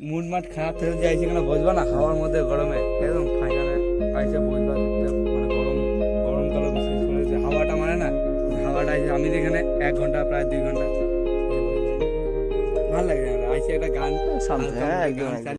Mood মাঠ খারাপ থেকে যাইছি কেন বসবা না হাওয়ার মধ্যে গরমে একদম ফাঁকানে পাইছে বসবা মানে গরমকালে বিশেষ করে যে হাওয়াটা মানে না হাওয়াটা আছে আমি যেখানে 1 ঘন্টা প্রায় 2 ঘন্টা ভালো লাগে আইসি একটা গান শান্তি, হ্যাঁ একদম একদম।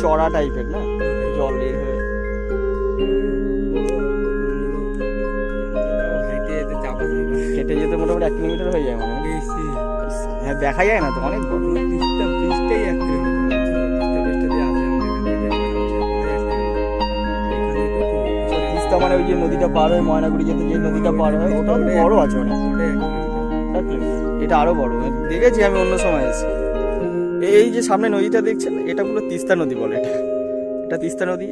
চড়া টাইপের না, জল এর হয়ে হেঁটে যেতে মোটামুটি 1 কিলোমিটার হয়ে যায় মানে বেশি। হ্যাঁ দেখা যায় না তো, অনেক বড়। ব্রিজটাই 1 তিস্তা মানে ওই যে নদীটা পার হয় ময়নাগুড়ি যেতে, যে নদীটা পার হয় ওটাও বড় আছে অনেক। এটা আরো বড়, দেখেছি আমি অন্য সময় এসে। এই যে সামনে নদীটা দেখছেন, এটা পুরো তিস্তা নদী বলে। এটা তিস্তা নদী।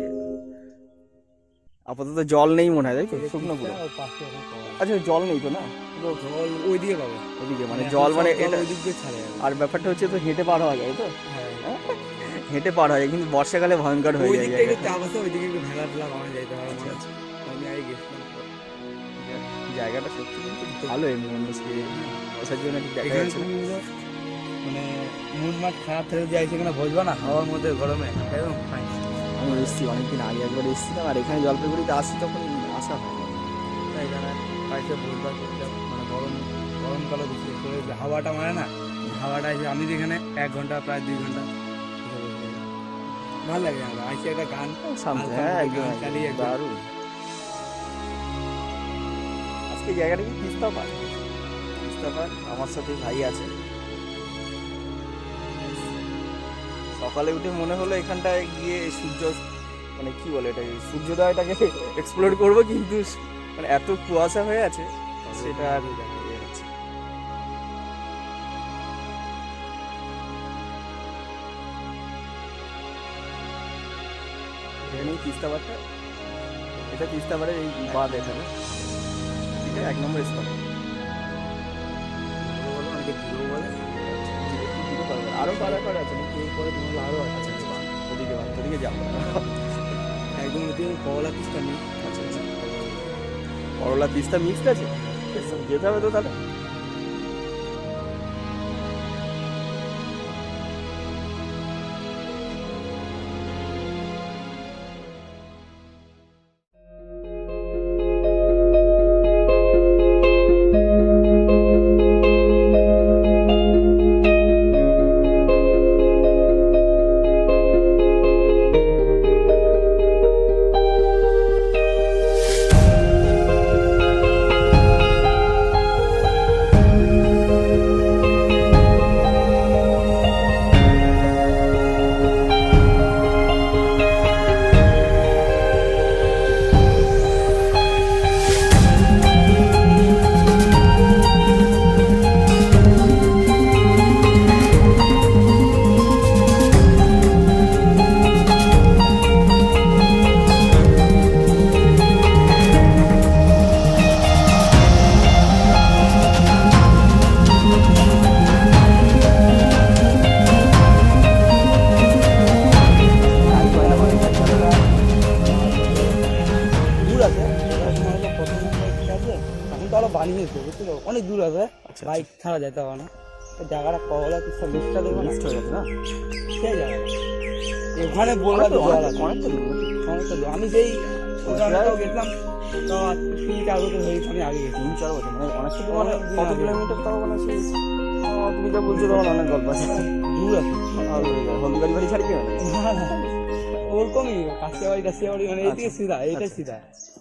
আপাতত জল নেই মনে হয়, তাই তো? শুকনো পুরো। আর পাশে এখন কল। আচ্ছা জল নেই তো না? পুরো জল ওইদিকে পাবো। ওদিকে মানে জল মানে এটা। ওই দিক দিয়ে ছাড়ে যাবে। আর ব্যাপারটা হচ্ছে তো হেঁটে পার হওয়া যায় তো, হ্যাঁ। হেঁটে পার হওয়া যায়, কিন্তু বর্ষাকালে ভয়ঙ্কর হয়ে ওই যায় দিকটা একটু জায়গাটা। চাপ আছে, ওই দিকে একটু ভেলা টেলা বানা যাইতে পারে। আচ্ছা, আচ্ছা। আমি আগে গেছিলাম। জায়গাটা সত্যি কিন্তু ভালো, এমনি মানুষকে বসার জন্য ঠিক দেখা এখানে যাচ্ছে না। তুমি হলো মানে মুড মাঠ খারাপ থেকে যাই সেখানে বসবা না হাওয়ার মধ্যে গরমে একদম ফাইন। আমি এসেছি অনেকদিন আগে একবার এসেছিলাম, আর এখানে জলপাইগুড়িতে আসছি তখন আসা হয় না। এখানে পাইছে বসবা চুপচাপ, মানে গরমকালে বিশেষ করে যে হাওয়াটা মানে না, হাওয়াটা এসে আমি যেখানে 1 ঘন্টা প্রায় 2 ঘন্টা ভালো লাগে। আমার আইসি একটা গান সামনে, হালকা হ্যাঁ করে একদম গান চালিয়ে একদম। দারুণ। আজকে জায়গাটা কি তিস্তা পার? তিস্তা পার, আমার সাথে ভাই আছে। সকালে উঠে মনে হলো এখানটায় গিয়ে সূর্য মানে কি বলে এটাকে, সূর্যোদয়টাকে এক্সপ্লোর করবো, কিন্তু মানে এত কুয়াশা হয়ে আছে সেটা আর ইয়ে হচ্ছে। এখানে তিস্তা পাড়টা, এটা তিস্তা পাড়ের এই বাঁধ এখানে, ঠিক আছে, 1 নম্বর স্পট। অনেকে ভিড়ও বলে। আরো পাড়া আছে নাকি? এরপরে তোমার আরো আছে। আচ্ছা আচ্ছা, ওদিকে বাদ, ওদিকে যাবো। একদম ওই কলা পিসটা নেই। আচ্ছা আচ্ছা, করলা তিস্তা মিক্সড আছে, যেতে হবে তো তাহলে। দূর আছে, প্রথম আছে এখন তো আরো বানিয়েছে, বুঝছো, অনেক দূর আছে। আচ্ছা, বাইক ছাড়া যেতে হবে না। ওই জায়গাটা কলা পিসটা লিস্টটা দেখবো না, মিক্সড হয়ে গেছে না? সেই জায়গা ওখানে বললা তো জল আছে। অনেকটা দূর নাকি? সমস্ত দূর। আমি যেই ওখানেও গেছিলাম তাও 3-4 বছর হয়েছে আমি আগে গেছি। 3-4 বছর মানে অনেকটা দূর, মানে অনেক দিন কত আগে। কিলোমিটার তাও? মানে সেই তুমি যা বলছো তখন অনেক গল্প আছে। দূর আছে। হলদিবাড়ি বাড়ি ছাড়ি কি মানে? ওরকমই কাশিয়াবাড়ি মানে এইদিকে আচ্ছা। সিধা, এইটাই আচ্ছা। সিধা।